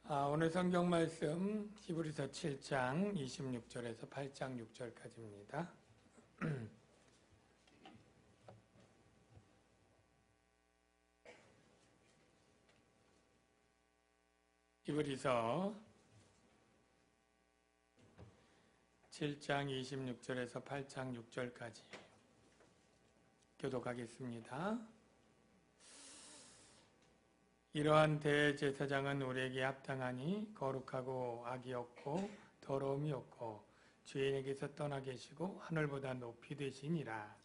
오늘 성경 말씀 히브리서 7장 26절에서 8장 6절까지입니다. 히브리서 7장 26절에서 8장 6절까지 교독하겠습니다. 이러한 대제사장은 우리에게 합당하니 거룩하고 악이 없고 더러움이 없고 죄인에게서 떠나 계시고 하늘보다 높이 되시니라.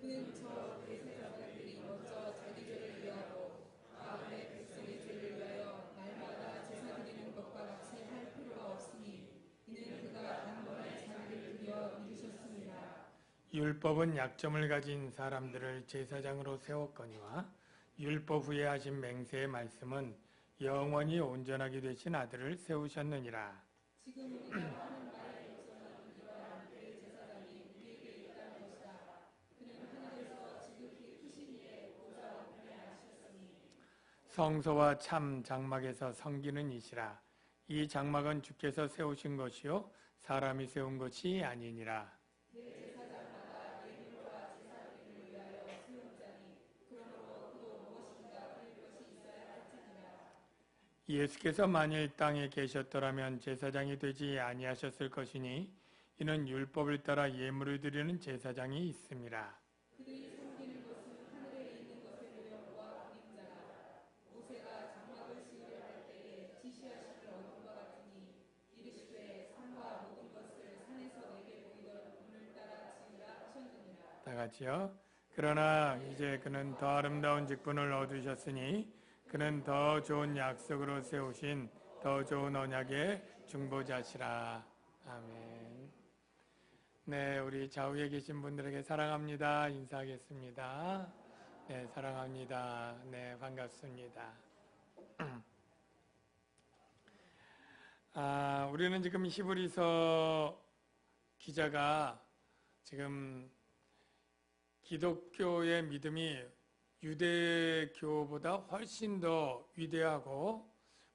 그는 저 대제사장들이 먼저 자기 죄를 위하고 마음의 백성의 죄를 위하여 날마다 제사 드리는 것과 같이 할 필요가 없으니 이는 그가 단번에 자기를 드려 이루셨습니다. 율법은 약점을 가진 사람들을 제사장으로 세웠거니와 율법 후에 하신 맹세의 말씀은 영원히 온전하게 되신 아들을 세우셨느니라. 지금 우리가 하는 말의 요소는 이러한 대제사장이 우리에게 있다는 것이다. 그는 하늘에서 지극히 크신 이의 보좌 우편에 앉으셨으니 성소와 참 장막에서 섬기는 이시라. 이 장막은 주께서 세우신 것이요 사람이 세운 것이 아니니라. 대제사장마다 예물과 제사드림을 위하여 세운 자니 그러므로 그도 무엇인가 드릴 것이 있어야 할지니라. 예수께서 만일 땅에 계셨더라면 제사장이 되지 아니하셨을 것이니 이는 율법을 따라 예물을 드리는 제사장이 있음이라. 그들이 섬기는 것은 하늘에 있는 것의 모형과 그림자라. 모세가 장막을 지으려 할 때에 지시하심을 얻은 것 같으니 이르시되 산과 모든 것을 산에서 내게 보이도록 오늘따라 지으라 하셨느니라. 다 같이요. 그러나 이제 그는 더 아름다운 직분을 얻으셨으니 그는 더 좋은 약속으로 세우신 더 좋은 언약의 중보자시라. 아멘. 네, 우리 좌우에 계신 분들에게 사랑합니다 인사하겠습니다. 네, 사랑합니다. 네, 반갑습니다. 우리는 지금 히브리서 기자가 지금 기독교의 믿음이 유대교보다 훨씬 더 위대하고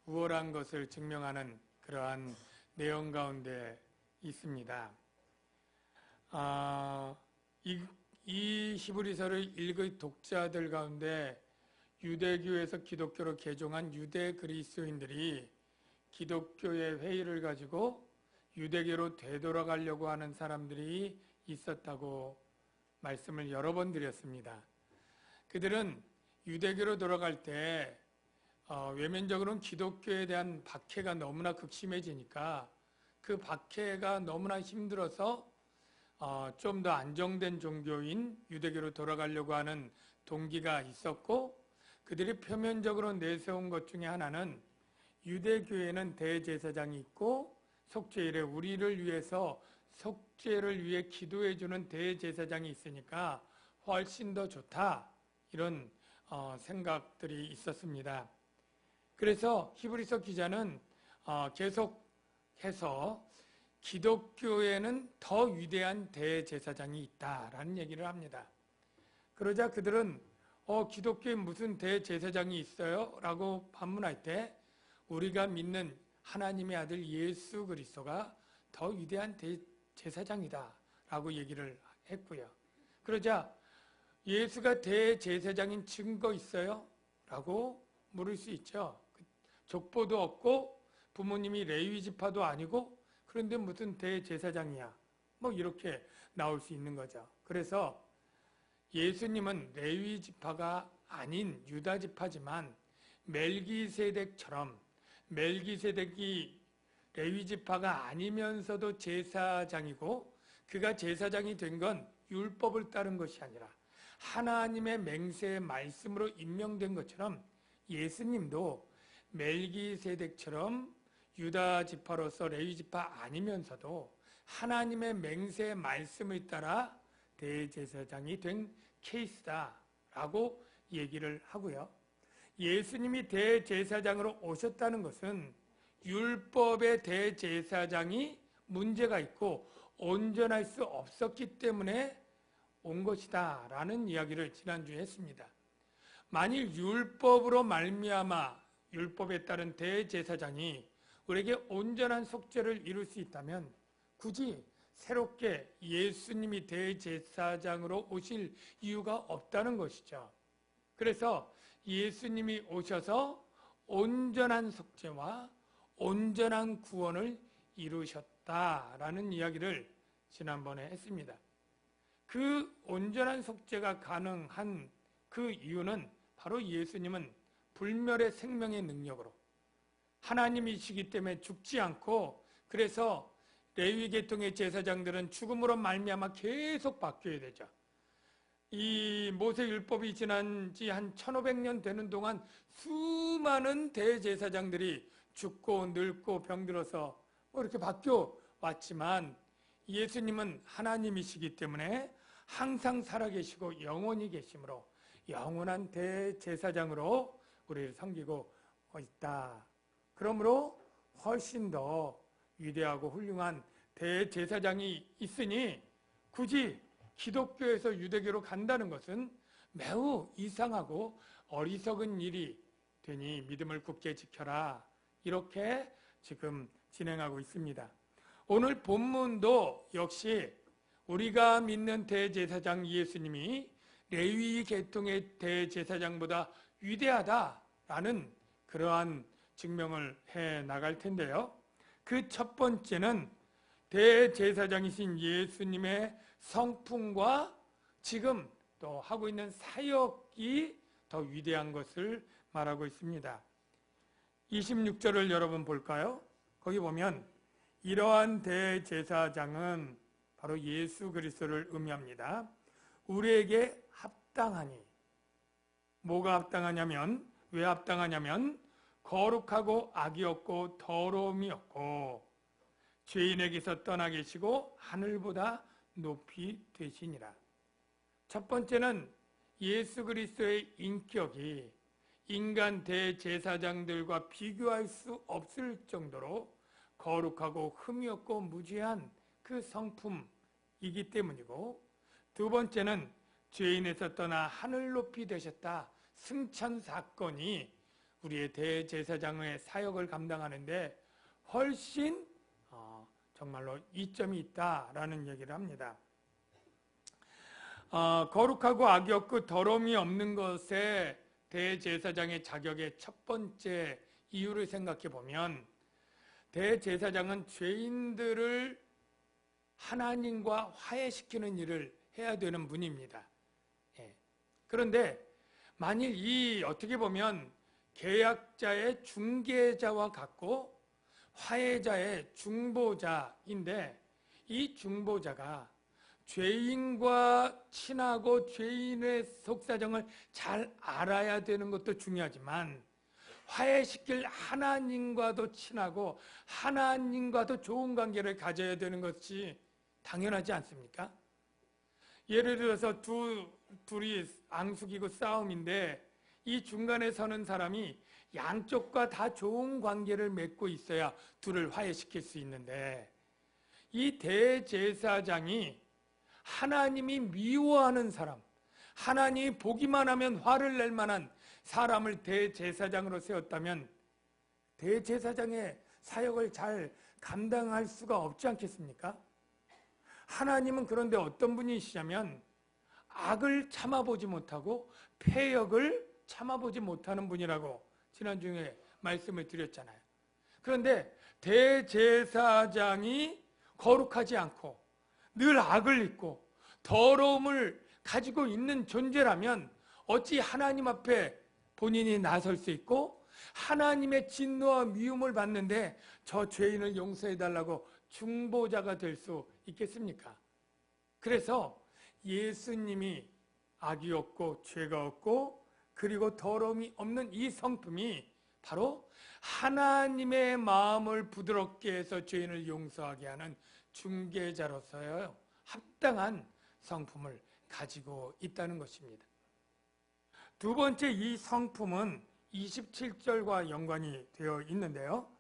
우월한 것을 증명하는 그러한 내용 가운데 있습니다. 이 히브리서를 읽을 독자들 가운데 유대교에서 기독교로 개종한 유대 그리스도인들이 기독교의 회의를 가지고 유대교로 되돌아가려고 하는 사람들이 있었다고 말씀을 여러 번 드렸습니다. 그들은 유대교로 돌아갈 때 외면적으로는 기독교에 대한 박해가 너무나 극심해지니까 그 박해가 너무나 힘들어서 좀 더 안정된 종교인 유대교로 돌아가려고 하는 동기가 있었고, 그들이 표면적으로 내세운 것 중에 하나는 유대교에는 대제사장이 있고 속죄일에 우리를 위해서 속죄를 위해 기도해주는 대제사장이 있으니까 훨씬 더 좋다, 이런 생각들이 있었습니다. 그래서 히브리서 기자는 계속해서 기독교에는 더 위대한 대제사장이 있다라는 얘기를 합니다. 그러자 그들은 기독교에 무슨 대제사장이 있어요? 라고 반문할 때 우리가 믿는 하나님의 아들 예수 그리스도가 더 위대한 대제사장이다 라고 얘기를 했고요. 그러자 예수가 대제사장인 증거 있어요? 라고 물을 수 있죠. 족보도 없고 부모님이 레위 지파도 아니고 그런데 무슨 대제사장이야? 뭐 이렇게 나올 수 있는 거죠. 그래서 예수님은 레위 지파가 아닌 유다 지파지만 멜기세덱처럼, 멜기세덱이 레위 지파가 아니면서도 제사장이고 그가 제사장이 된 건 율법을 따른 것이 아니라 하나님의 맹세의 말씀으로 임명된 것처럼 예수님도 멜기세덱처럼 유다 지파로서 레위 지파 아니면서도 하나님의 맹세의 말씀을 따라 대제사장이 된 케이스다라고 얘기를 하고요. 예수님이 대제사장으로 오셨다는 것은 율법의 대제사장이 문제가 있고 온전할 수 없었기 때문에 온 것이다 라는 이야기를 지난주에 했습니다. 만일 율법으로 말미암아 율법에 따른 대제사장이 우리에게 온전한 속죄를 이룰 수 있다면 굳이 새롭게 예수님이 대제사장으로 오실 이유가 없다는 것이죠. 그래서 예수님이 오셔서 온전한 속죄와 온전한 구원을 이루셨다라는 이야기를 지난번에 했습니다. 그 온전한 속죄가 가능한 그 이유는 바로 예수님은 불멸의 생명의 능력으로 하나님이시기 때문에 죽지 않고, 그래서 레위 계통의 제사장들은 죽음으로 말미암아 계속 바뀌어야 되죠. 이 모세 율법이 지난 지 한 1500년 되는 동안 수많은 대제사장들이 죽고 늙고 병들어서 이렇게 바뀌어 왔지만, 예수님은 하나님이시기 때문에 항상 살아계시고 영원히 계시므로 영원한 대제사장으로 우리를 섬기고 있다. 그러므로 훨씬 더 위대하고 훌륭한 대제사장이 있으니 굳이 기독교에서 유대교로 간다는 것은 매우 이상하고 어리석은 일이 되니 믿음을 굳게 지켜라. 이렇게 지금 진행하고 있습니다. 오늘 본문도 역시 우리가 믿는 대제사장 예수님이 레위 계통의 대제사장보다 위대하다라는 그러한 증명을 해 나갈 텐데요. 그 첫 번째는 대제사장이신 예수님의 성품과 지금 또 하고 있는 사역이 더 위대한 것을 말하고 있습니다. 26절을 여러분 볼까요? 거기 보면 이러한 대제사장은 바로 예수 그리스도를 의미합니다. 우리에게 합당하니, 뭐가 합당하냐면, 왜 합당하냐면 거룩하고 악이 없고 더러움이 없고 죄인에게서 떠나 계시고 하늘보다 높이 되시니라. 첫 번째는 예수 그리스도의 인격이 인간 대제사장들과 비교할 수 없을 정도로 거룩하고 흠이 없고 무죄한 그 성품이기 때문이고, 두 번째는 죄인에서 떠나 하늘 높이 되셨다. 승천 사건이 우리의 대제사장의 사역을 감당하는데 훨씬 정말로 이점이 있다라는 얘기를 합니다. 거룩하고 악이 없고 더러움이 없는 것에 대제사장의 자격의 첫 번째 이유를 생각해 보면, 대제사장은 죄인들을 하나님과 화해시키는 일을 해야 되는 분입니다. 그런데 만일 어떻게 보면 계약자의 중개자와 같고 화해자의 중보자인데, 이 중보자가 죄인과 친하고 죄인의 속사정을 잘 알아야 되는 것도 중요하지만 화해시킬 하나님과도 친하고 하나님과도 좋은 관계를 가져야 되는 것이 당연하지 않습니까? 예를 들어서 둘이 앙숙이고 싸움인데 이 중간에 서는 사람이 양쪽과 다 좋은 관계를 맺고 있어야 둘을 화해시킬 수 있는데, 이 대제사장이 하나님이 미워하는 사람, 하나님이 보기만 하면 화를 낼 만한 사람을 대제사장으로 세웠다면 대제사장의 사역을 잘 감당할 수가 없지 않겠습니까? 하나님은 그런데 어떤 분이시냐면 악을 참아보지 못하고 패역을 참아보지 못하는 분이라고 지난주에 말씀을 드렸잖아요. 그런데 대제사장이 거룩하지 않고 늘 악을 잊고 더러움을 가지고 있는 존재라면 어찌 하나님 앞에 본인이 나설 수 있고 하나님의 진노와 미움을 받는데 저 죄인을 용서해달라고 중보자가 될 수 있겠습니까? 그래서 예수님이 악이 없고 죄가 없고 그리고 더러움이 없는 이 성품이 바로 하나님의 마음을 부드럽게 해서 죄인을 용서하게 하는 중개자로서요 합당한 성품을 가지고 있다는 것입니다. 두 번째, 이 성품은 27절과 연관이 되어 있는데요.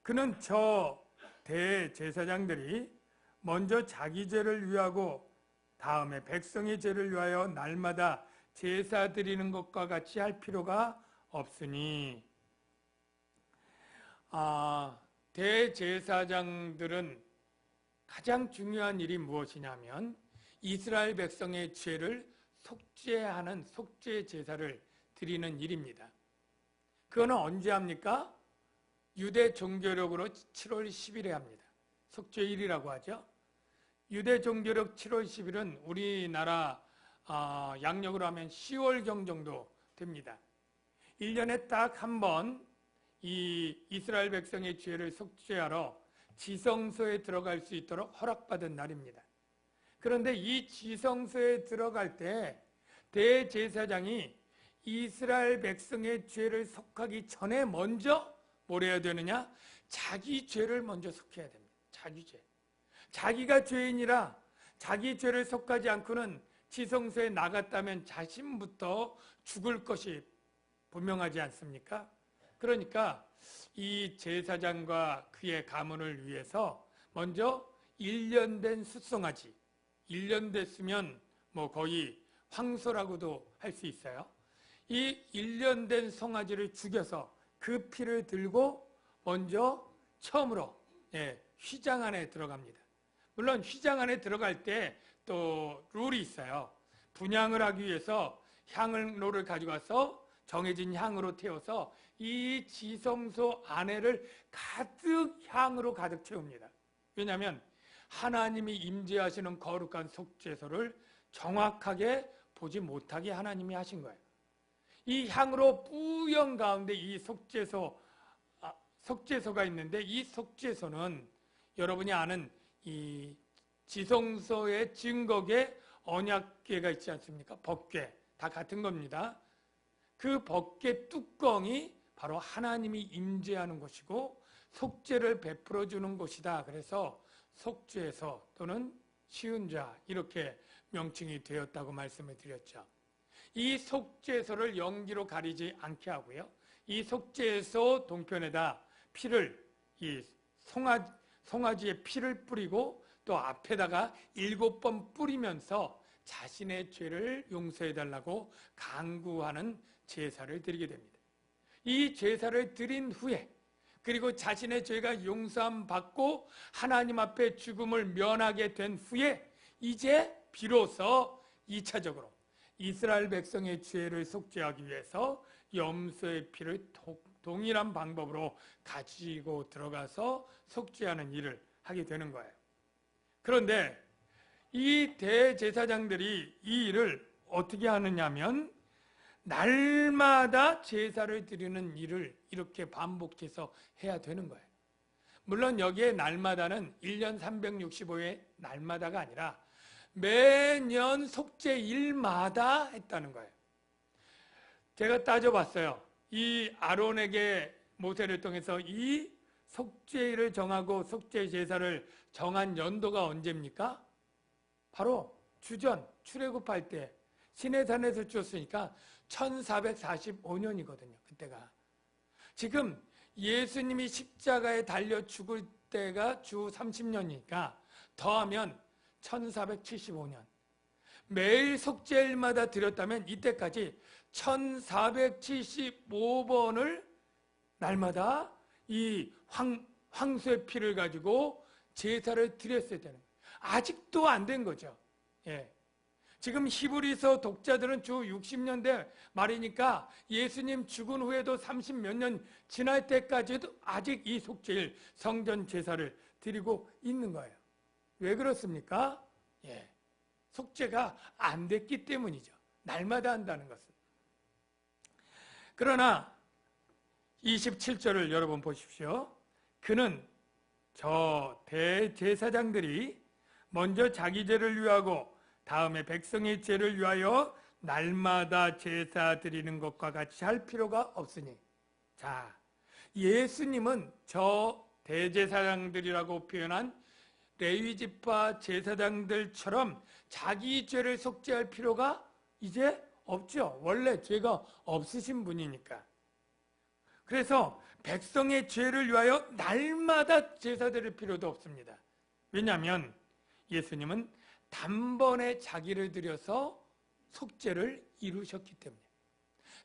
그는 저 대제사장들이 먼저 자기 죄를 위하고 다음에 백성의 죄를 위하여 날마다 제사 드리는 것과 같이 할 필요가 없으니, 대제사장들은 가장 중요한 일이 무엇이냐면 이스라엘 백성의 죄를 속죄하는 속죄 제사를 드리는 일입니다. 그거는 언제 합니까? 유대 종교력으로 7월 10일에 합니다. 속죄일이라고 하죠. 유대 종교력 7월 10일은 우리나라 양력으로 하면 10월경 정도 됩니다. 1년에 딱 한 번 이 이스라엘 백성의 죄를 속죄하러 지성소에 들어갈 수 있도록 허락받은 날입니다. 그런데 이 지성소에 들어갈 때 대제사장이 이스라엘 백성의 죄를 속하기 전에 먼저 뭘 해야 되느냐? 자기 죄를 먼저 속해야 됩니다. 자기 죄. 자기가 죄인이라 자기 죄를 속하지 않고는 지성소에 나갔다면 자신부터 죽을 것이 분명하지 않습니까? 그러니까 이 제사장과 그의 가문을 위해서 먼저 1년 된 숫송아지, 1년 됐으면 뭐 거의 황소라고도 할 수 있어요. 이 1년 된 송아지를 죽여서 그 피를 들고 먼저 처음으로 휘장 안에 들어갑니다. 물론 휘장 안에 들어갈 때 또 룰이 있어요. 분향을 하기 위해서 향로를 가져가서 정해진 향으로 태워서 이 지성소 안에를 가득 향으로 가득 채웁니다. 왜냐하면 하나님이 임재하시는 거룩한 속죄소를 정확하게 보지 못하게 하나님이 하신 거예요. 이 향으로 뿌연 가운데 이 속죄소가 있는데 이 속죄소는 여러분이 아는 이 지성소의 증거계 언약궤가 있지 않습니까? 법궤 다 같은 겁니다. 그 법궤 뚜껑이 바로 하나님이 임재하는 곳이고 속죄를 베풀어 주는 곳이다. 그래서 속죄소 또는 시은자 이렇게 명칭이 되었다고 말씀을 드렸죠. 이 속죄소를 연기로 가리지 않게 하고요. 이 속죄소 동편에다 피를 이 송아지의 피를 뿌리고 또 앞에다가 7번 뿌리면서 자신의 죄를 용서해달라고 간구하는 제사를 드리게 됩니다. 이 제사를 드린 후에 그리고 자신의 죄가 용서함 받고 하나님 앞에 죽음을 면하게 된 후에 이제 비로소 2차적으로 이스라엘 백성의 죄를 속죄하기 위해서 염소의 피를 동일한 방법으로 가지고 들어가서 속죄하는 일을 하게 되는 거예요. 그런데 이 대제사장들이 이 일을 어떻게 하느냐면 날마다 제사를 드리는 일을 이렇게 반복해서 해야 되는 거예요. 물론 여기에 날마다는 1년 365회 날마다가 아니라 매년 속죄일마다 했다는 거예요. 제가 따져봤어요. 이 아론에게 모세를 통해서 이 속죄일을 정하고 속죄 제사를 정한 연도가 언제입니까? 바로 주전 출애굽할 때 시내산에서 주었으니까 1445년이거든요. 그때가. 지금 예수님이 십자가에 달려 죽을 때가 주 30년이니까 더하면 1475년. 매일 속죄일마다 드렸다면 이때까지 1475번을 날마다 이 황소의 피를 가지고 제사를 드렸어야 되는 거예요. 아직도 안 된 거죠. 지금 히브리서 독자들은 주 60년대 말이니까 예수님 죽은 후에도 30몇 년 지날 때까지도 아직 이 속죄일 성전 제사를 드리고 있는 거예요. 왜 그렇습니까? 속죄가 안 됐기 때문이죠. 날마다 한다는 것은. 그러나 27절을 여러분 보십시오. 그는 저 대제사장들이 먼저 자기 죄를 위하고 다음에 백성의 죄를 위하여 날마다 제사 드리는 것과 같이 할 필요가 없으니. 자, 예수님은 저 대제사장들이라고 표현한 레위지파 제사장들처럼 자기 죄를 속죄할 필요가 이제 없죠. 원래 죄가 없으신 분이니까. 그래서 백성의 죄를 위하여 날마다 제사 드릴 필요도 없습니다. 왜냐하면 예수님은 단번에 자기를 들여서 속죄를 이루셨기 때문에.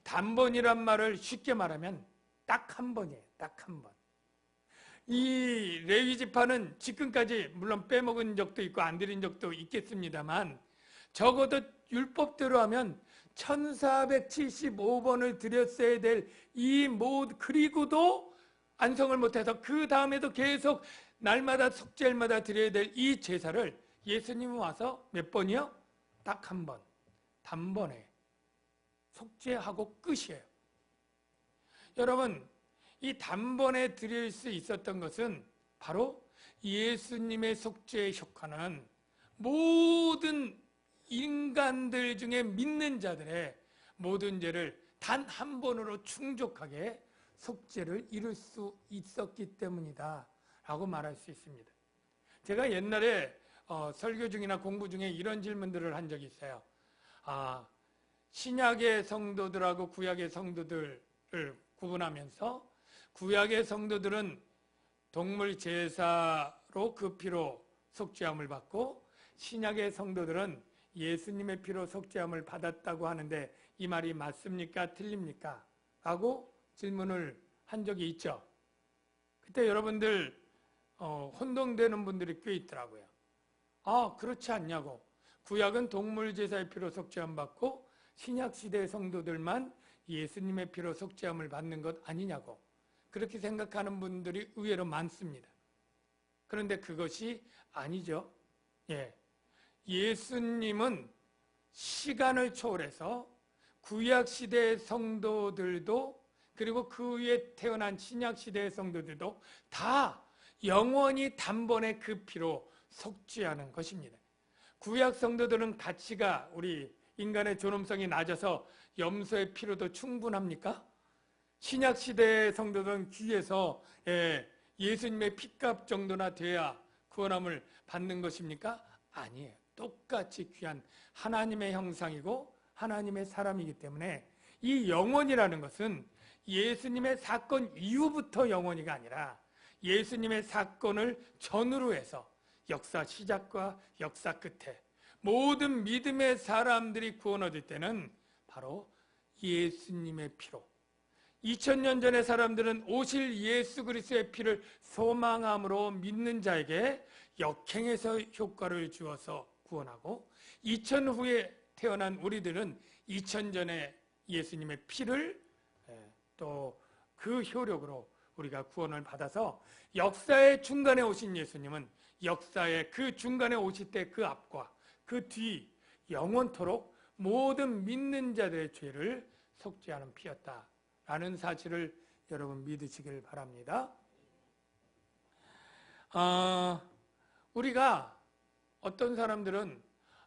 단번이란 말을 쉽게 말하면 딱 한 번이에요. 딱 한 번. 이 레위 지파는 지금까지 물론 빼먹은 적도 있고 안 드린 적도 있겠습니다만 적어도 율법대로 하면 1475번을 드렸어야 될 이 모든, 그리고도 안성을 못해서 그 다음에도 계속 날마다 속죄일마다 드려야 될 이 제사를 예수님이 와서 몇 번이요? 딱 한 번, 단번에 속죄하고 끝이에요. 여러분, 이 단번에 드릴 수 있었던 것은 바로 예수님의 속죄의 효과는 모든 인간들 중에 믿는 자들의 모든 죄를 단 한 번으로 충족하게 속죄를 이룰 수 있었기 때문이다 라고 말할 수 있습니다. 제가 옛날에 설교 중이나 공부 중에 이런 질문들을 한 적이 있어요. 신약의 성도들하고 구약의 성도들을 구분하면서 구약의 성도들은 동물 제사로 그 피로 속죄함을 받고 신약의 성도들은 예수님의 피로 속죄함을 받았다고 하는데 이 말이 맞습니까? 틀립니까? 라고 질문을 한 적이 있죠. 그때 여러분들 혼동되는 분들이 꽤 있더라고요. 그렇지 않냐고. 구약은 동물 제사의 피로 속죄함 받고 신약 시대의 성도들만 예수님의 피로 속죄함을 받는 것 아니냐고. 그렇게 생각하는 분들이 의외로 많습니다. 그런데 그것이 아니죠. 예수님은 시간을 초월해서 구약 시대의 성도들도 그리고 그 위에 태어난 신약 시대의 성도들도 다 영원히 단번에 그 피로 속죄하는 것입니다. 구약 성도들은 가치가 우리 인간의 존엄성이 낮아서 염소의 피로도 충분합니까? 신약 시대의 성도들은 귀에서 예수님의 피값 정도나 돼야 구원함을 받는 것입니까? 아니에요. 똑같이 귀한 하나님의 형상이고 하나님의 사람이기 때문에 이 영원이라는 것은 예수님의 사건 이후부터 영원이가 아니라 예수님의 사건을 전후로 해서 역사 시작과 역사 끝에 모든 믿음의 사람들이 구원 얻을 때는 바로 예수님의 피로 2000년 전의 사람들은 오실 예수 그리스도의 피를 소망함으로 믿는 자에게 역행해서 효과를 주어서 구원하고 2000 후에 태어난 우리들은 2000전에 예수님의 피를 또 그 효력으로 우리가 구원을 받아서 역사의 중간에 오신 예수님은 역사의 그 중간에 오실 때 그 앞과 그 뒤 영원토록 모든 믿는 자들의 죄를 속죄하는 피였다라는 사실을 여러분 믿으시길 바랍니다. 우리가 어떤 사람들은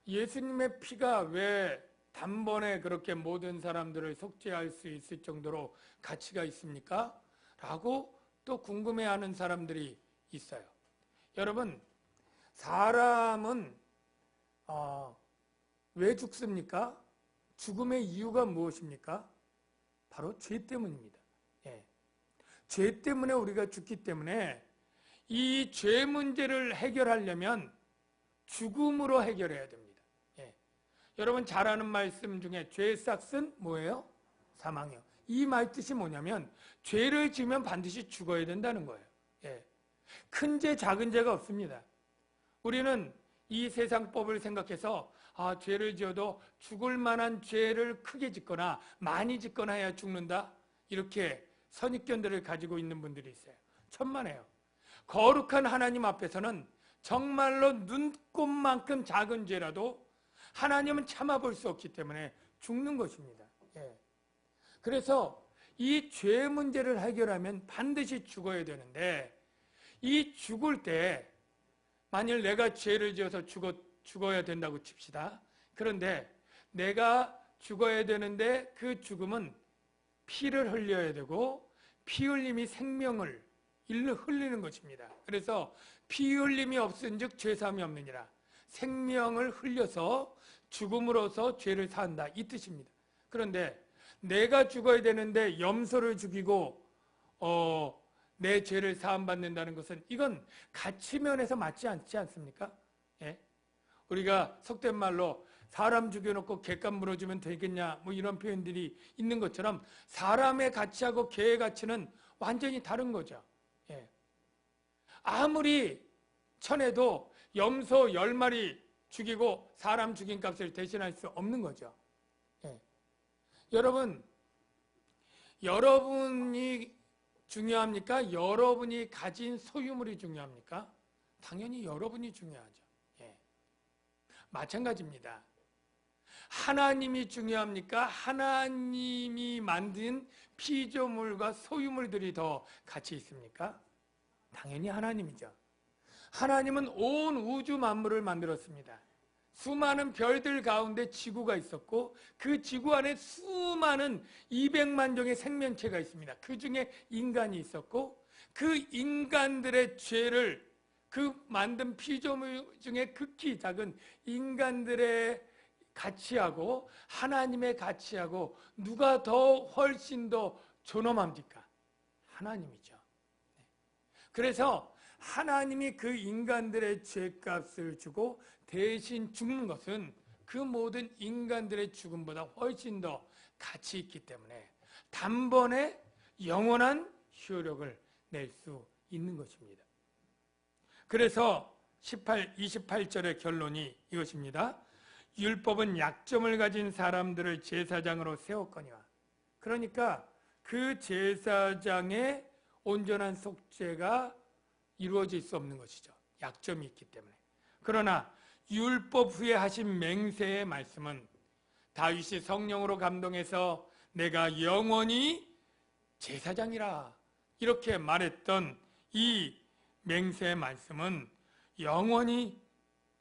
예수님의 피가 왜 단번에 그렇게 모든 사람들을 속죄할 수 있을 정도로 가치가 있습니까? 라고 또 궁금해하는 사람들이 있어요. 여러분, 사람은 왜 죽습니까? 죽음의 이유가 무엇입니까? 바로 죄 때문입니다. 죄 때문에 우리가 죽기 때문에 이 죄 문제를 해결하려면 죽음으로 해결해야 됩니다. 여러분 잘 아는 말씀 중에 죄의 싹은 뭐예요? 사망이요. 이 말 뜻이 뭐냐면 죄를 지으면 반드시 죽어야 된다는 거예요. 큰 죄, 작은 죄가 없습니다. 우리는 이 세상법을 생각해서 죄를 지어도 죽을 만한 죄를 크게 짓거나 많이 짓거나 해야 죽는다. 이렇게 선입견들을 가지고 있는 분들이 있어요. 천만에요. 거룩한 하나님 앞에서는 정말로 눈꼽만큼 작은 죄라도 하나님은 참아볼 수 없기 때문에 죽는 것입니다. 그래서 이 죄 문제를 해결하면 반드시 죽어야 되는데 이 죽을 때 만일 내가 죄를 지어서 죽어야 된다고 칩시다. 그런데 내가 죽어야 되는데 그 죽음은 피를 흘려야 되고 피 흘림이 생명을 흘리는 것입니다. 그래서 피 흘림이 없은즉 죄사함이 없느니라. 생명을 흘려서 죽음으로써 죄를 사한다 이 뜻입니다. 그런데 내가 죽어야 되는데 염소를 죽이고 내 죄를 사함받는다는 것은 이건 가치면에서 맞지 않지 않습니까? 우리가 속된 말로 사람 죽여놓고 갯값 물어주면 되겠냐 뭐 이런 표현들이 있는 것처럼 사람의 가치하고 개의 가치는 완전히 다른 거죠. 아무리 천해도 염소 10마리 죽이고 사람 죽인 값을 대신할 수 없는 거죠. 예. 여러분이 중요합니까? 여러분이 가진 소유물이 중요합니까? 당연히 여러분이 중요하죠. 예. 마찬가지입니다. 하나님이 중요합니까? 하나님이 만든 피조물과 소유물들이 더 가치 있습니까? 당연히 하나님이죠. 하나님은 온 우주 만물을 만들었습니다. 수많은 별들 가운데 지구가 있었고 그 지구 안에 수많은 200만 종의 생명체가 있습니다. 그 중에 인간이 있었고 그 인간들의 죄를 그 만든 피조물 중에 극히 작은 인간들의 가치하고 하나님의 가치하고 누가 더 훨씬 더 존엄합니까? 하나님이죠. 그래서 하나님이 그 인간들의 죄값을 주고 대신 죽는 것은 그 모든 인간들의 죽음보다 훨씬 더 가치 있기 때문에 단번에 영원한 효력을 낼 수 있는 것입니다. 그래서 28절의 결론이 이것입니다. 율법은 약점을 가진 사람들을 제사장으로 세웠거니와. 그러니까 그 제사장의 온전한 속죄가 이루어질 수 없는 것이죠. 약점이 있기 때문에. 그러나 율법 후에 하신 맹세의 말씀은 다윗이 성령으로 감동해서 내가 영원히 제사장이라 이렇게 말했던 이 맹세의 말씀은 영원히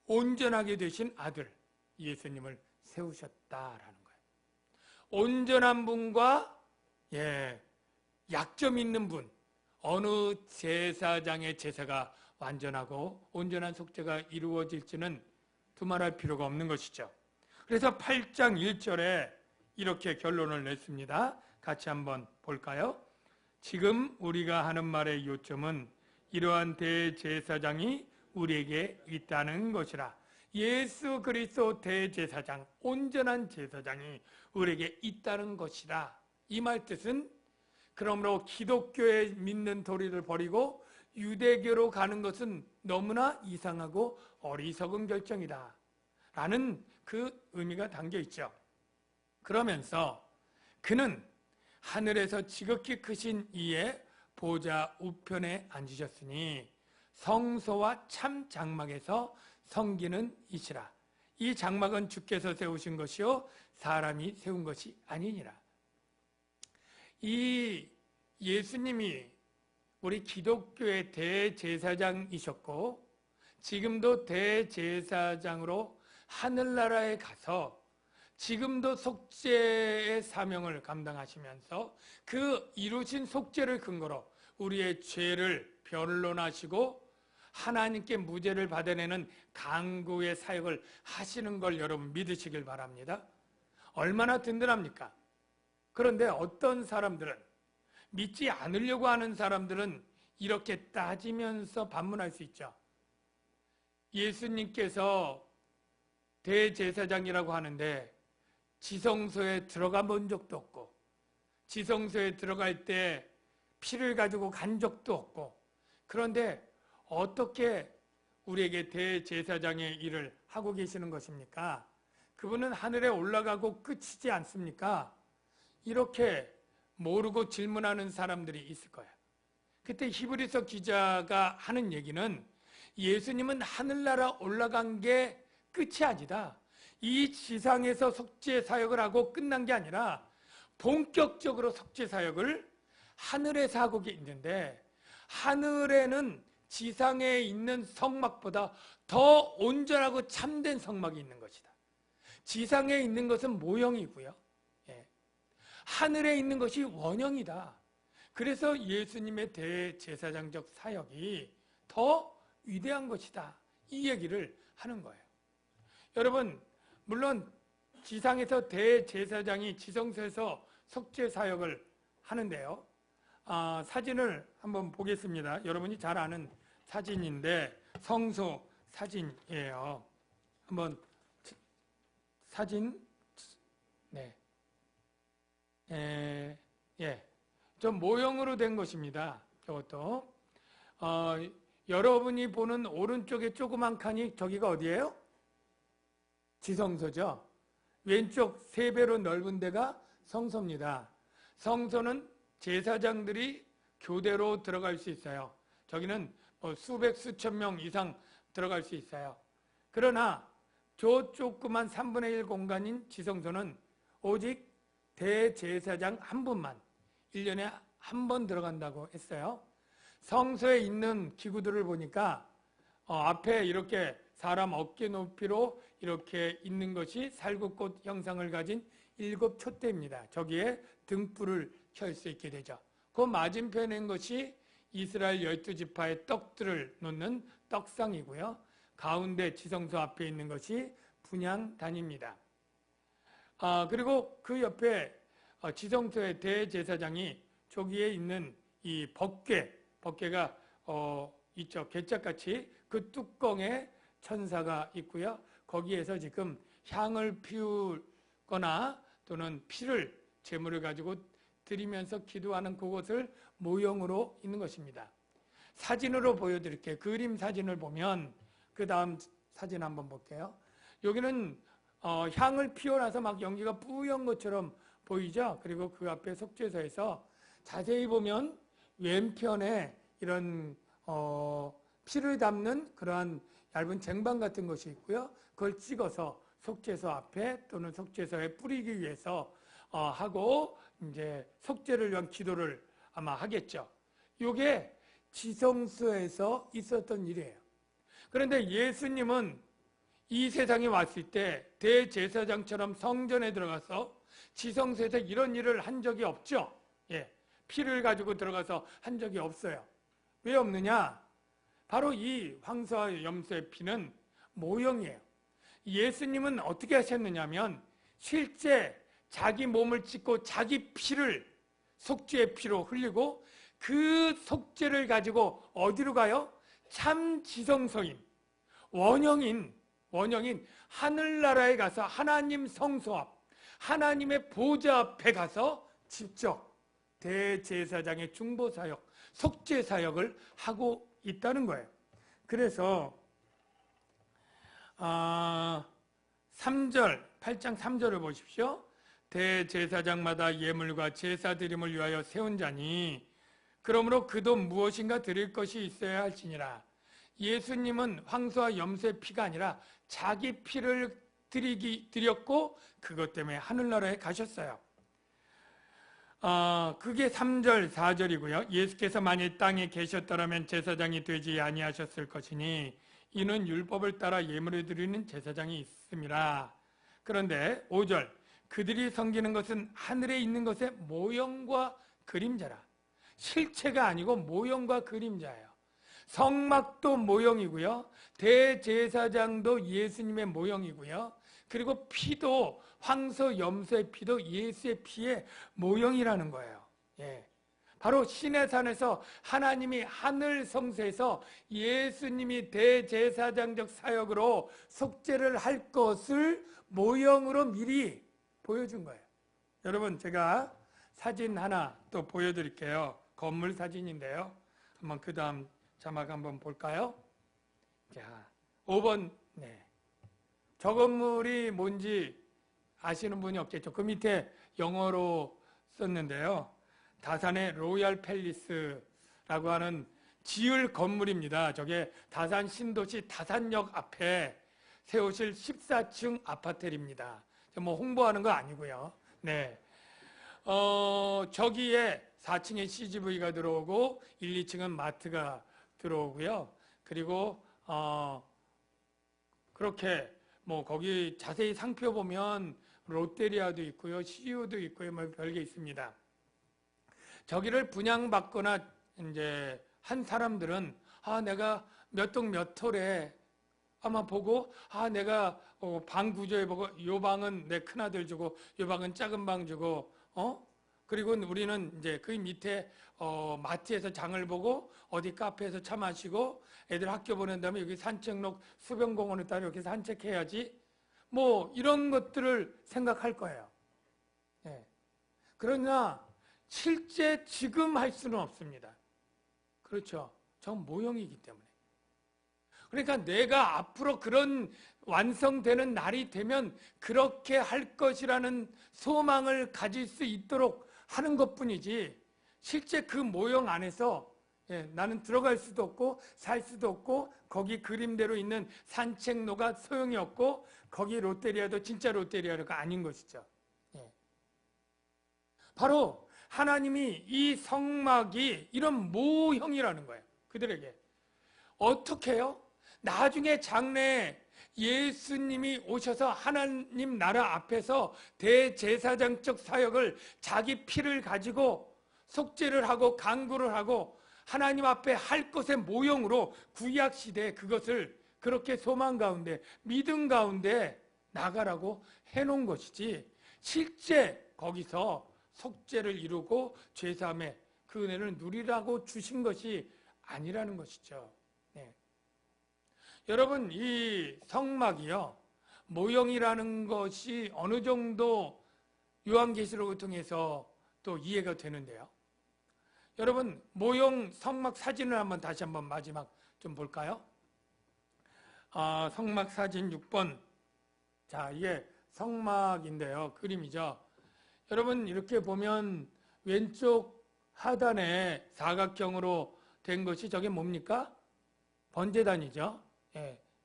온전하게 되신 아들 예수님을 세우셨다라는 거예요. 온전한 분과 약점 있는 분, 어느 제사장의 제사가 완전하고 온전한 속죄가 이루어질지는 두말할 필요가 없는 것이죠. 그래서 8장 1절에 이렇게 결론을 냈습니다. 같이 한번 볼까요? 지금 우리가 하는 말의 요점은 이러한 대제사장이 우리에게 있다는 것이라. 예수 그리스도 대제사장, 온전한 제사장이 우리에게 있다는 것이라. 이 말 뜻은 그러므로 기독교에 믿는 도리를 버리고 유대교로 가는 것은 너무나 이상하고 어리석은 결정이다 라는 그 의미가 담겨 있죠. 그러면서 그는 하늘에서 지극히 크신 이의 보좌 우편에 앉으셨으니 성소와 참 장막에서 섬기는 이시라. 이 장막은 주께서 세우신 것이요 사람이 세운 것이 아니니라. 이 예수님이 우리 기독교의 대제사장이셨고 지금도 대제사장으로 하늘나라에 가서 지금도 속죄의 사명을 감당하시면서 그 이루신 속죄를 근거로 우리의 죄를 변론하시고 하나님께 무죄를 받아내는 강구의 사역을 하시는 걸 여러분 믿으시길 바랍니다. 얼마나 든든합니까? 그런데 어떤 사람들은, 믿지 않으려고 하는 사람들은 이렇게 따지면서 반문할 수 있죠. 예수님께서 대제사장이라고 하는데 지성소에 들어가 본 적도 없고 지성소에 들어갈 때 피를 가지고 간 적도 없고 그런데 어떻게 우리에게 대제사장의 일을 하고 계시는 것입니까? 그분은 하늘에 올라가고 끝이지 않습니까? 이렇게 모르고 질문하는 사람들이 있을 거야. 그때 히브리서 기자가 하는 얘기는 예수님은 하늘나라 올라간 게 끝이 아니다. 이 지상에서 속죄 사역을 하고 끝난 게 아니라 본격적으로 속죄 사역을 하늘에서 하고 있는데 하늘에는 지상에 있는 성막보다 더 온전하고 참된 성막이 있는 것이다. 지상에 있는 것은 모형이고요. 하늘에 있는 것이 원형이다. 그래서 예수님의 대제사장적 사역이 더 위대한 것이다. 이 얘기를 하는 거예요. 여러분, 물론 지상에서 대제사장이 지성소에서 속죄 사역을 하는데요. 사진을 한번 보겠습니다. 여러분이 잘 아는 사진인데 성소 사진이에요. 한번 사진 좀 모형으로 된 것입니다. 이것도 여러분이 보는 오른쪽에 조그만 칸이 저기가 어디예요? 지성소죠. 왼쪽 3배로 넓은 데가 성소입니다. 성소는 제사장들이 교대로 들어갈 수 있어요. 저기는 수백, 수천 명 이상 들어갈 수 있어요. 그러나 저 조그만 3분의 1 공간인 지성소는 오직 대제사장 한 분만 1년에 한 번 들어간다고 했어요. 성소에 있는 기구들을 보니까 앞에 이렇게 사람 어깨 높이로 이렇게 있는 것이 살구꽃 형상을 가진 7 촛대입니다. 저기에 등불을 켤 수 있게 되죠. 그 맞은편에 있는 것이 이스라엘 12지파의 떡들을 놓는 떡상이고요. 가운데 지성소 앞에 있는 것이 분향단입니다. 그리고 그 옆에 지성소의 대제사장이 저기에 있는 이 법궤가 있죠. 괴짝같이 그 뚜껑에 천사가 있고요. 거기에서 지금 향을 피우거나 또는 피를 제물을 가지고 드리면서 기도하는 그곳을 모형으로 있는 것입니다. 사진으로 보여드릴게요. 그림 사진을 보면 그 다음 사진 한번 볼게요. 여기는 향을 피워놔서 막 연기가 뿌연 것처럼 보이죠. 그리고 그 앞에 속죄소에서 자세히 보면 왼편에 이런 피를 담는 그러한 얇은 쟁반 같은 것이 있고요. 그걸 찍어서 속죄소 앞에 또는 속죄소에 뿌리기 위해서 하고 이제 속죄를 위한 기도를 아마 하겠죠. 이게 지성소에서 있었던 일이에요. 그런데 예수님은 이 세상에 왔을 때 대제사장처럼 성전에 들어가서 지성소에서 이런 일을 한 적이 없죠. 예, 피를 가지고 들어가서 한 적이 없어요. 왜 없느냐? 바로 이 황소와 염소의 피는 모형이에요. 예수님은 어떻게 하셨느냐면 실제 자기 몸을 찢고 자기 피를 속죄의 피로 흘리고 그 속죄를 가지고 어디로 가요? 참 지성소인 원형인 하늘나라에 가서 하나님 성소 앞 하나님의 보좌 앞에 가서 직접 대제사장의 중보사역 속죄사역을 하고 있다는 거예요. 그래서 8장 3절을 보십시오. 대제사장마다 예물과 제사드림을 위하여 세운 자니 그러므로 그도 무엇인가 드릴 것이 있어야 할지니라. 예수님은 황소와 염소의 피가 아니라 자기 피를 드렸고 그것 때문에 하늘나라에 가셨어요. 그게 3절, 4절이고요. 예수께서 만일 땅에 계셨더라면 제사장이 되지 아니하셨을 것이니 이는 율법을 따라 예물을 드리는 제사장이 있음이라. 그런데 5절, 그들이 섬기는 것은 하늘에 있는 것의 모형과 그림자라. 실체가 아니고 모형과 그림자예요. 성막도 모형이고요. 대제사장도 예수님의 모형이고요. 그리고 피도 황소 염소의 피도 예수의 피의 모형이라는 거예요. 예. 바로 시내산에서 하나님이 하늘 성소에서 예수님이 대제사장적 사역으로 속죄를 할 것을 모형으로 미리 보여준 거예요. 여러분 제가 사진 하나 또 보여드릴게요. 건물 사진인데요. 한번 그 다음 자막 한번 볼까요? 자, 5번. 네. 저 건물이 뭔지 아시는 분이 없겠죠. 그 밑에 영어로 썼는데요. 다산의 로얄 팰리스라고 하는 지을 건물입니다. 저게 다산 신도시 다산역 앞에 세우실 14층 아파트입니다. 뭐 홍보하는 거 아니고요. 네. 저기에 4층에 CGV가 들어오고 1, 2층은 마트가 들어오고요. 그리고 그렇게 뭐 거기 자세히 상표 보면 롯데리아도 있고요. CU도 있고요. 뭐 별게 있습니다. 저기를 분양받거나 이제 한 사람들은 내가 몇 동 몇 홀에 아마 보고 내가 방 구조해 보고 요 방은 내 큰아들 주고 요 방은 작은 방 주고 그리고 우리는 이제 그 밑에 마트에서 장을 보고 어디 카페에서 차 마시고 애들 학교 보낸 다음에 여기 산책로 수변공원에 따라 이렇게 산책해야지 뭐 이런 것들을 생각할 거예요. 예. 그러나 실제 지금 할 수는 없습니다. 그렇죠. 전 모형이기 때문에. 그러니까 내가 앞으로 그런 완성되는 날이 되면 그렇게 할 것이라는 소망을 가질 수 있도록 하는 것뿐이지, 실제 그 모형 안에서 나는 들어갈 수도 없고 살 수도 없고 거기 그림대로 있는 산책로가 소용이 없고 거기 롯데리아도 진짜 롯데리아가 아닌 것이죠. 바로 하나님이 이 성막이 이런 모형이라는 거예요. 그들에게. 어떻게 해요? 나중에 장래에 예수님이 오셔서 하나님 나라 앞에서 대제사장적 사역을 자기 피를 가지고 속죄를 하고 간구를 하고 하나님 앞에 할 것의 모형으로 구약 시대에 그것을 그렇게 소망 가운데 믿음 가운데 나가라고 해놓은 것이지, 실제 거기서 속죄를 이루고 죄사함의 그 은혜를 누리라고 주신 것이 아니라는 것이죠. 네. 여러분, 이 성막이요, 모형이라는 것이 어느 정도 요한계시록을 통해서 또 이해가 되는데요. 여러분, 모형 성막 사진을 다시 한번 마지막 좀 볼까요? 성막 사진 6번. 자, 이게 성막인데요. 그림이죠. 여러분, 이렇게 보면 왼쪽 하단에 사각형으로 된 것이 저게 뭡니까? 번제단이죠.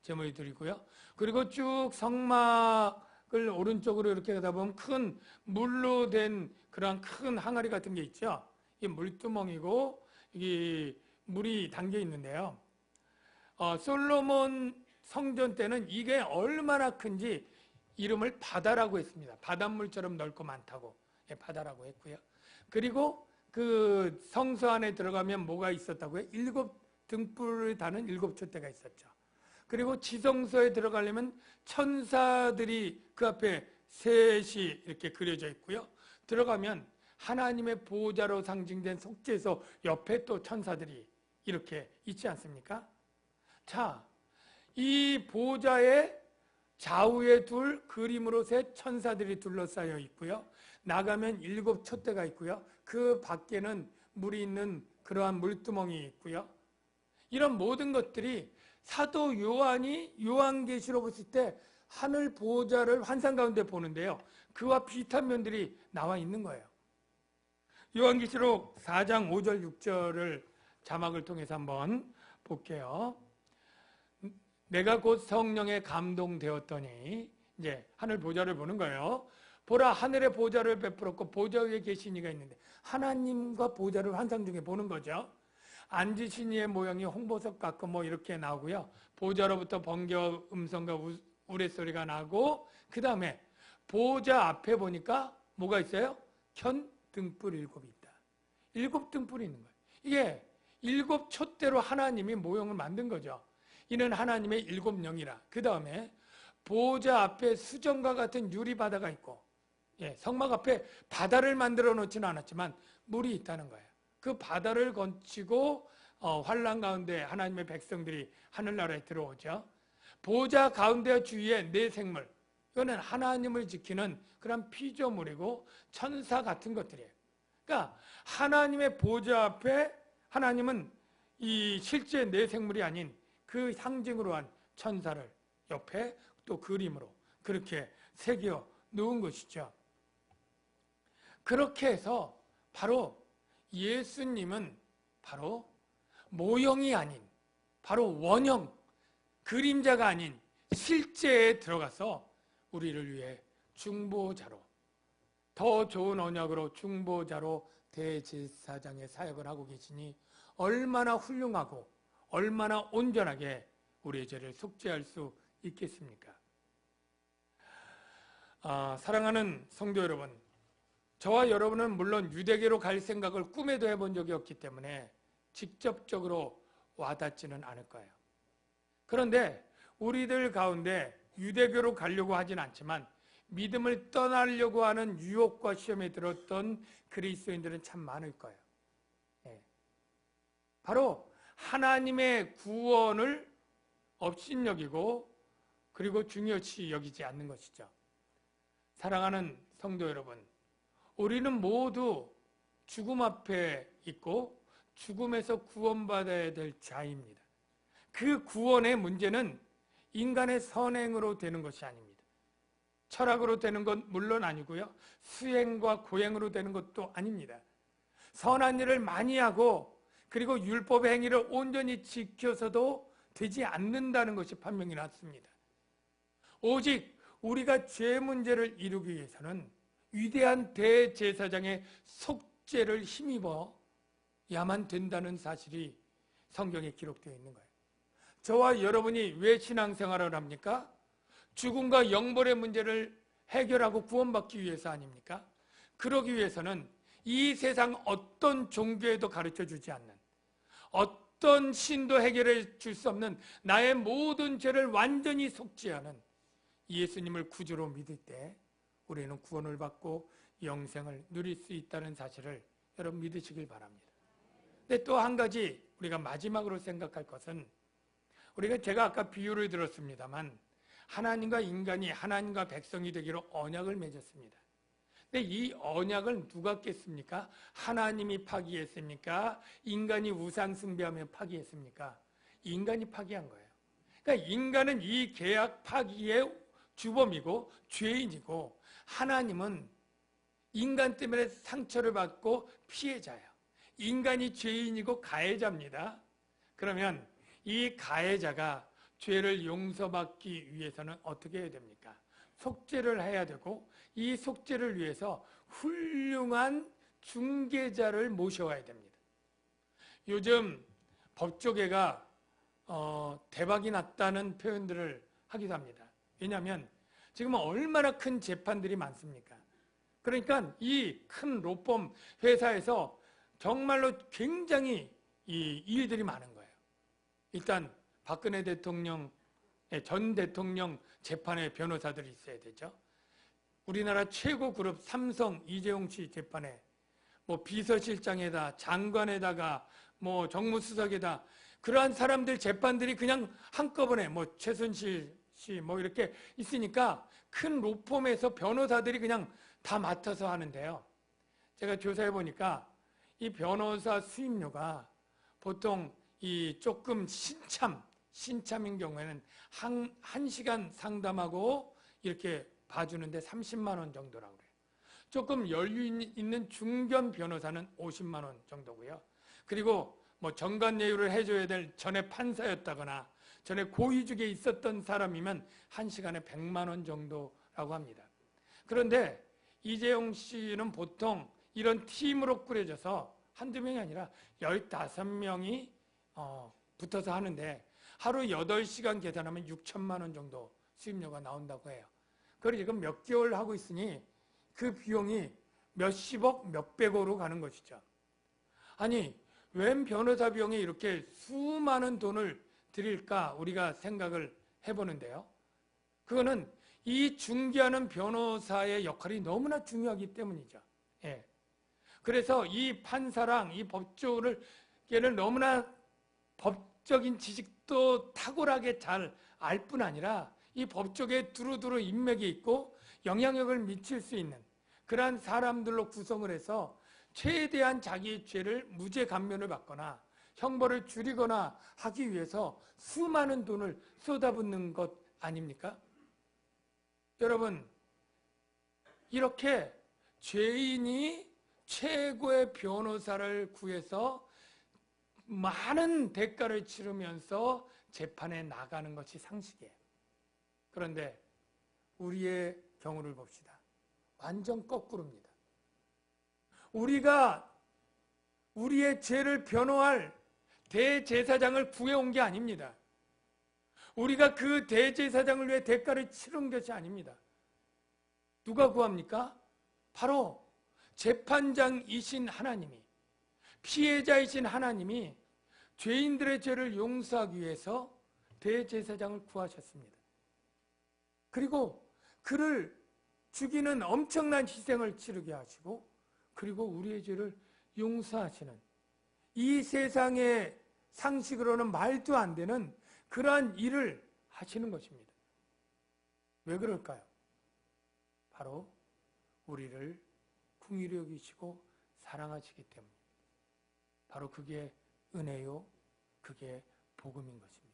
제물이 드리고요. 그리고 쭉 성막을 오른쪽으로 이렇게 가다 보면 큰 물로 된 그런 큰 항아리 같은 게 있죠. 이게 물두멍이고 이게 물이 담겨 있는데요. 솔로몬 성전 때는 이게 얼마나 큰지 이름을 바다라고 했습니다. 바닷물처럼 넓고 많다고 바다라고 했고요. 그리고 그 성소 안에 들어가면 뭐가 있었다고요? 7등불을 다는 7촛대가 있었죠. 그리고 지성소에 들어가려면 천사들이 그 앞에 셋이 이렇게 그려져 있고요. 들어가면 하나님의 보호자로 상징된 속죄소 옆에 또 천사들이 이렇게 있지 않습니까? 자, 이 보호자의 좌우에 둘, 그림으로 셋 천사들이 둘러싸여 있고요. 나가면 7촛대가 있고요. 그 밖에는 물이 있는 그러한 물두멍이 있고요. 이런 모든 것들이 사도 요한이 요한계시록 봤을 때 하늘 보호자를 환상 가운데 보는데요. 그와 비슷한 면들이 나와 있는 거예요. 요한계시록 4장 5절 6절을 자막을 통해서 한번 볼게요. 내가 곧 성령에 감동되었더니, 이제 하늘 보좌를 보는 거예요. 보라, 하늘의 보좌를 베풀었고 보좌 위에 계신 이가 있는데, 하나님과 보좌를 환상 중에 보는 거죠. 앉으신 이의 모양이 홍보석 같고 뭐 이렇게 나오고요. 보좌로부터 번개 음성과 우레소리가 나고, 그 다음에 보좌 앞에 보니까 뭐가 있어요? 현 등불 7이 있다. 7등불이 있는 거예요. 이게 7촛대로 하나님이 모형을 만든 거죠. 이는 하나님의 7영이라. 그 다음에 보호자 앞에 수정과 같은 유리바다가 있고, 성막 앞에 바다를 만들어 놓지는 않았지만 물이 있다는 거예요. 그 바다를 건치고 환란 가운데 하나님의 백성들이 하늘나라에 들어오죠. 보호자 가운데 주위에 네 생물, 이거는 하나님을 지키는 그런 피조물이고 천사 같은 것들이에요. 그러니까 하나님의 보호자 앞에 하나님은 이 실제 네 생물이 아닌 그 상징으로 한 천사를 옆에 또 그림으로 그렇게 새겨 놓은 것이죠. 그렇게 해서 바로 예수님은 바로 모형이 아닌, 바로 원형, 그림자가 아닌 실제에 들어가서 우리를 위해 중보자로, 더 좋은 언약으로 중보자로 대제사장의 사역을 하고 계시니 얼마나 훌륭하고 얼마나 온전하게 우리의 죄를 속죄할 수 있겠습니까? 사랑하는 성도 여러분, 저와 여러분은 물론 유대교로 갈 생각을 꿈에도 해본 적이 없기 때문에 직접적으로 와닿지는 않을 거예요. 그런데 우리들 가운데 유대교로 가려고 하진 않지만 믿음을 떠나려고 하는 유혹과 시험에 들었던 그리스도인들은 참 많을 거예요. 바로 하나님의 구원을 업신여기고 그리고 중요시 여기지 않는 것이죠. 사랑하는 성도 여러분, 우리는 모두 죽음 앞에 있고 죽음에서 구원받아야 될 자입니다. 그 구원의 문제는 인간의 선행으로 되는 것이 아닙니다. 철학으로 되는 건 물론 아니고요. 수행과 고행으로 되는 것도 아닙니다. 선한 일을 많이 하고 그리고 율법의 행위를 온전히 지켜서도 되지 않는다는 것이 판명이 났습니다. 오직 우리가 죄 문제를 이루기 위해서는 위대한 대제사장의 속죄를 힘입어야만 된다는 사실이 성경에 기록되어 있는 거예요. 저와 여러분이 왜 신앙생활을 합니까? 죽음과 영벌의 문제를 해결하고 구원받기 위해서 아닙니까? 그러기 위해서는 이 세상 어떤 종교에도 가르쳐 주지 않는, 어떤 신도 해결해 줄 수 없는 나의 모든 죄를 완전히 속죄하는 예수님을 구주로 믿을 때 우리는 구원을 받고 영생을 누릴 수 있다는 사실을 여러분 믿으시길 바랍니다. 근데 또 한 가지 우리가 마지막으로 생각할 것은, 제가 아까 비유를 들었습니다만 하나님과 인간이, 하나님과 백성이 되기로 언약을 맺었습니다. 근데 이 언약을 누가 깼습니까? 하나님이 파기했습니까? 인간이 우상 숭배하며 파기했습니까? 인간이 파기한 거예요. 그러니까 인간은 이 계약 파기의 주범이고 죄인이고, 하나님은 인간 때문에 상처를 받고 피해자예요. 인간이 죄인이고 가해자입니다. 그러면 이 가해자가 죄를 용서받기 위해서는 어떻게 해야 됩니까? 속죄를 해야 되고, 이 속죄를 위해서 훌륭한 중개자를 모셔와야 됩니다. 요즘 법조계가 대박이 났다는 표현들을 하기도 합니다. 왜냐하면 지금 얼마나 큰 재판들이 많습니까? 그러니까 이 큰 로펌 회사에서 정말로 굉장히 이 일들이 많은 거예요. 일단 박근혜 대통령, 전 대통령 재판에 변호사들이 있어야 되죠. 우리나라 최고 그룹 삼성 이재용 씨 재판에 비서실장에다, 장관에다가, 정무수석에다, 그러한 사람들 재판들이 그냥 한꺼번에 최순실 씨 이렇게 있으니까 큰 로펌에서 변호사들이 그냥 다 맡아서 하는데요. 제가 조사해 보니까 이 변호사 수임료가 보통 이 조금 신참인 경우에는 한 시간 상담하고 이렇게 봐주는데 30만 원 정도라고 그래요. 조금 여유 있는 중견 변호사는 50만 원 정도고요. 그리고 정관예우를 해줘야 될 전에 판사였다거나 전에 고위직에 있었던 사람이면 한 시간에 100만 원 정도라고 합니다. 그런데 이재용 씨는 보통 이런 팀으로 꾸려져서 한두 명이 아니라 15명이 붙어서 하는데 하루 8시간 계산하면 6천만 원 정도 수임료가 나온다고 해요. 그걸 지금 몇 개월 하고 있으니 그 비용이 몇십억, 몇백억으로 가는 것이죠. 아니, 웬 변호사 비용에 이렇게 수많은 돈을 들일까 우리가 생각을 해보는데요. 그거는 이 중개하는 변호사의 역할이 너무나 중요하기 때문이죠. 예. 그래서 이 판사랑 이 법조를 너무나 법적인 지식도 탁월하게 잘 알 뿐 아니라 이 법조계에 두루두루 인맥이 있고 영향력을 미칠 수 있는 그러한 사람들로 구성을 해서 최대한 자기의 죄를 무죄 감면을 받거나 형벌을 줄이거나 하기 위해서 수많은 돈을 쏟아붓는 것 아닙니까? 여러분, 이렇게 죄인이 최고의 변호사를 구해서 많은 대가를 치르면서 재판에 나가는 것이 상식이에요. 그런데 우리의 경우를 봅시다. 완전 거꾸로입니다. 우리가 우리의 죄를 변호할 대제사장을 구해온 게 아닙니다. 우리가 그 대제사장을 위해 대가를 치른 것이 아닙니다. 누가 구합니까? 바로 재판장이신 하나님이, 피해자이신 하나님이 죄인들의 죄를 용서하기 위해서 대제사장을 구하셨습니다. 그리고 그를 죽이는 엄청난 희생을 치르게 하시고, 그리고 우리의 죄를 용서하시는, 이 세상의 상식으로는 말도 안 되는 그러한 일을 하시는 것입니다. 왜 그럴까요? 바로 우리를 긍휼히 여기시고 사랑하시기 때문입니다. 바로 그게 은혜요, 그게 복음인 것입니다.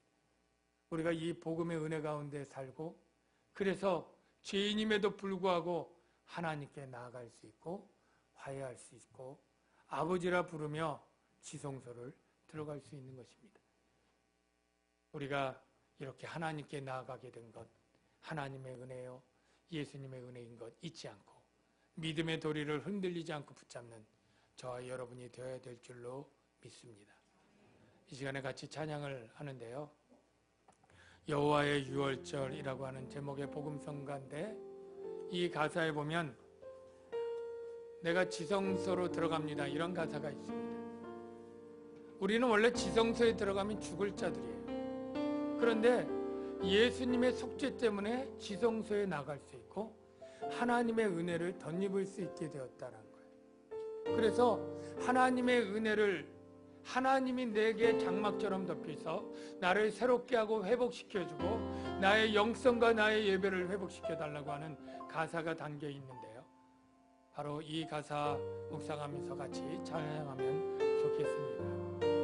우리가 이 복음의 은혜 가운데 살고 그래서 죄인임에도 불구하고 하나님께 나아갈 수 있고 화해할 수 있고 아버지라 부르며 지성소를 들어갈 수 있는 것입니다. 우리가 이렇게 하나님께 나아가게 된 것 하나님의 은혜요 예수님의 은혜인 것 잊지 않고 믿음의 도리를 흔들리지 않고 붙잡는 저와 여러분이 되어야 될 줄로 믿습니다. 이 시간에 같이 찬양을 하는데요. 여호와의 유월절이라고 하는 제목의 복음성가인데 이 가사에 보면 내가 지성소로 들어갑니다 이런 가사가 있습니다. 우리는 원래 지성소에 들어가면 죽을 자들이에요. 그런데 예수님의 속죄 때문에 지성소에 나갈 수 있고 하나님의 은혜를 덧입을 수 있게 되었다는 거예요. 그래서 하나님의 은혜를 하나님이 내게 장막처럼 덮여서 나를 새롭게 하고 회복시켜주고 나의 영성과 나의 예배를 회복시켜달라고 하는 가사가 담겨 있는데요. 바로 이 가사 묵상하면서 같이 찬양하면 좋겠습니다.